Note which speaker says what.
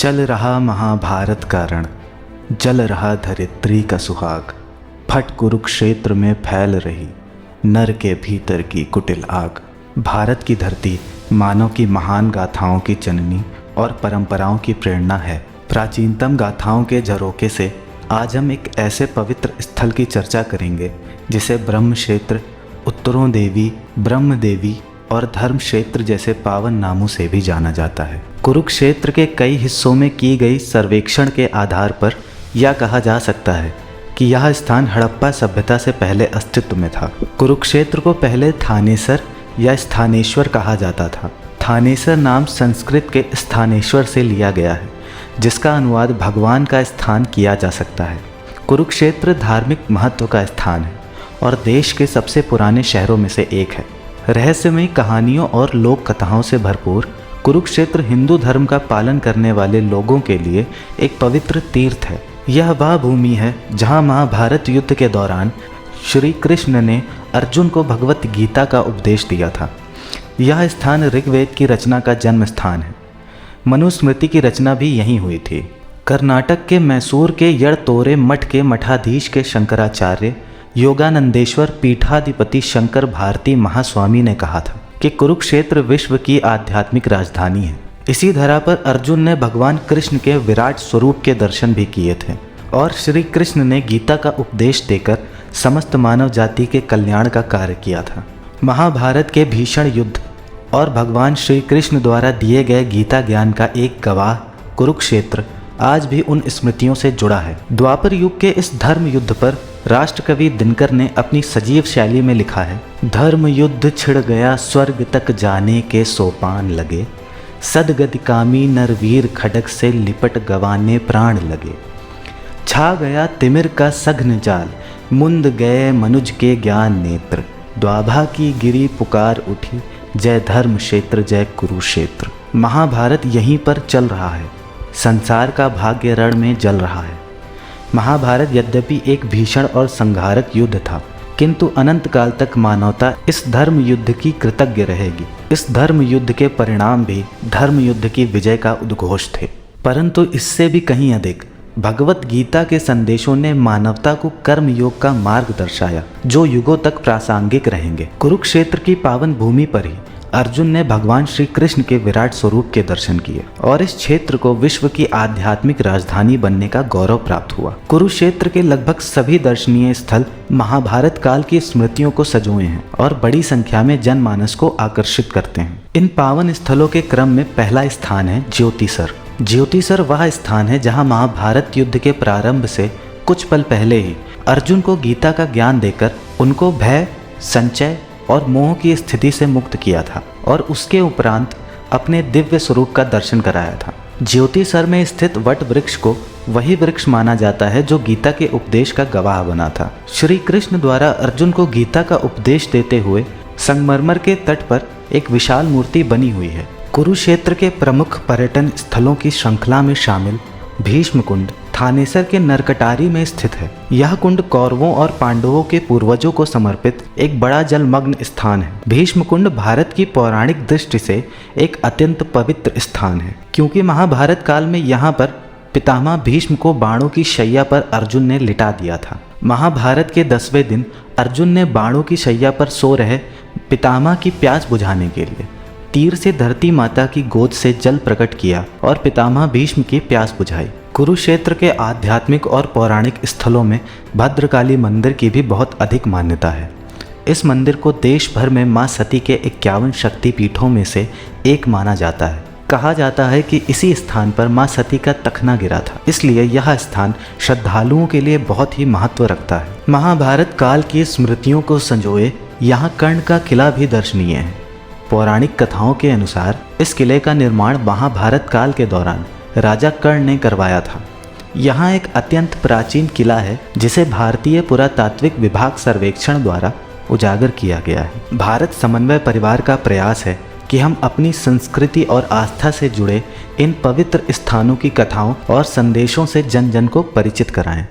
Speaker 1: चल रहा महाभारत का रण, जल रहा धरित्री का सुहाग, फट कुरुक्षेत्र में फैल रही नर के भीतर की कुटिल आग। भारत की धरती मानव की महान गाथाओं की जननी और परंपराओं की प्रेरणा है। प्राचीनतम गाथाओं के झरोखे से आज हम एक ऐसे पवित्र स्थल की चर्चा करेंगे जिसे ब्रह्म क्षेत्र, उत्तरों देवी, ब्रह्म देवी और धर्म क्षेत्र जैसे पावन नामों से भी जाना जाता है। कुरुक्षेत्र के कई हिस्सों में की गई सर्वेक्षण के आधार पर यह कहा जा सकता है कि यह स्थान हड़प्पा सभ्यता से पहले अस्तित्व में था। कुरुक्षेत्र को पहले थानेसर या स्थानेश्वर कहा जाता था। थानेसर नाम संस्कृत के स्थानेश्वर से लिया गया है, जिसका अनुवाद भगवान का स्थान किया जा सकता है। कुरुक्षेत्र धार्मिक महत्व का स्थान है और देश के सबसे पुराने शहरों में से एक है। रहस्यमयी कहानियों और लोक कथाओं से भरपूर कुरुक्षेत्र हिंदू धर्म का पालन करने वाले लोगों के लिए एक पवित्र तीर्थ है। यह वह भूमि है जहां महाभारत युद्ध के दौरान श्री कृष्ण ने अर्जुन को भगवत गीता का उपदेश दिया था। यह स्थान ऋग्वेद की रचना का जन्म स्थान है। मनुस्मृति की रचना भी यहीं हुई थी। कर्नाटक के मैसूर के यड़तोरे मठ के मठाधीश के शंकराचार्य योगानंदेश्वर पीठाधिपति शंकर भारती महास्वामी ने कहा था कि कुरुक्षेत्र विश्व की आध्यात्मिक राजधानी है। इसी धरा पर अर्जुन ने भगवान कृष्ण के विराट स्वरूप के दर्शन भी किए थे और श्री कृष्ण ने गीता का उपदेश देकर समस्त मानव जाति के कल्याण का कार्य किया था। महाभारत के भीषण युद्ध और भगवान श्री कृष्ण द्वारा दिए गए गीता ज्ञान का एक गवाह कुरुक्षेत्र आज भी उन स्मृतियों से जुड़ा है। द्वापर युग के इस धर्म युद्ध पर राष्ट्रकवि दिनकर ने अपनी सजीव शैली में लिखा है, धर्म युद्ध छिड़ गया स्वर्ग तक जाने के सोपान लगे, सदगतिकामी नरवीर खड्ग से लिपट गवाने प्राण लगे, छा गया तिमिर का सघन जाल, मुंद गए मनुज के ज्ञान नेत्र, द्वाभा की गिरी पुकार उठी, जय धर्म क्षेत्र जय कुरुक्षेत्र। महाभारत यहीं पर चल रहा है, संसार का भाग्य रण में जल रहा है। महाभारत यद्यपि एक भीषण और संहारक युद्ध था, किंतु अनंत काल तक मानवता इस धर्म युद्ध की कृतज्ञ रहेगी। इस धर्म युद्ध के परिणाम भी धर्म युद्ध की विजय का उद्घोष थे। परंतु इससे भी कहीं अधिक भगवत गीता के संदेशों ने मानवता को कर्म योग का मार्ग दर्शाया, जो युगों तक प्रासंगिक रहेंगे। कुरुक्षेत्र की पावन भूमि पर ही अर्जुन ने भगवान श्री कृष्ण के विराट स्वरूप के दर्शन किए और इस क्षेत्र को विश्व की आध्यात्मिक राजधानी बनने का गौरव प्राप्त हुआ। कुरुक्षेत्र के लगभग सभी दर्शनीय स्थल महाभारत काल की स्मृतियों को सजोए हैं और बड़ी संख्या में जनमानस को आकर्षित करते हैं। इन पावन स्थलों के क्रम में पहला स्थान है ज्योतिसर। ज्योतिसर वह स्थान है जहाँ महाभारत युद्ध के प्रारंभ से कुछ पल पहले ही अर्जुन को गीता का ज्ञान देकर उनको भय, संचय और मोह की स्थिति से मुक्त किया था और उसके उपरांत अपने दिव्य स्वरूप का दर्शन कराया था। ज्योतिसर में स्थित वट वृक्ष को वही वृक्ष माना जाता है जो गीता के उपदेश का गवाह बना था। श्री कृष्ण द्वारा अर्जुन को गीता का उपदेश देते हुए संगमरमर के तट पर एक विशाल मूर्ति बनी हुई है। कुरुक्षेत्र के प्रमुख पर्यटन स्थलों की श्रृंखला में शामिल भीष्म कुंड थानेसर के नरकटारी में स्थित है। यह कुंड कौरवों और पांडवों के पूर्वजों को समर्पित एक बड़ा जलमग्न स्थान है। भीष्म कुंड भारत की पौराणिक दृष्टि से एक अत्यंत पवित्र स्थान है, क्योंकि महाभारत काल में यहाँ पर पितामह भीष्म को बाणों की शैया पर अर्जुन ने लिटा दिया था। महाभारत के 10वें दिन अर्जुन ने बाणों की शैया पर सो रहे पितामह की प्यास बुझाने के लिए तीर से धरती माता की गोद से जल प्रकट किया और पितामह भीष्म की प्यास बुझाई। कुरुक्षेत्र के आध्यात्मिक और पौराणिक स्थलों में भद्रकाली मंदिर की भी बहुत अधिक मान्यता है। इस मंदिर को देश भर में मां सती के 51 शक्तिपीठों में से एक माना जाता है। कहा जाता है कि इसी स्थान पर मां सती का तखना गिरा था, इसलिए यह स्थान श्रद्धालुओं के लिए बहुत ही महत्व रखता है। महाभारत काल की स्मृतियों को संजोए यहाँ कर्ण का किला भी दर्शनीय है। पौराणिक कथाओं के अनुसार इस किले का निर्माण महाभारत काल के दौरान राजा कर्ण ने करवाया था। यहाँ एक अत्यंत प्राचीन किला है जिसे भारतीय पुरातात्विक विभाग सर्वेक्षण द्वारा उजागर किया गया है। भारत समन्वय परिवार का प्रयास है कि हम अपनी संस्कृति और आस्था से जुड़े इन पवित्र स्थानों की कथाओं और संदेशों से जन जन को परिचित कराएं।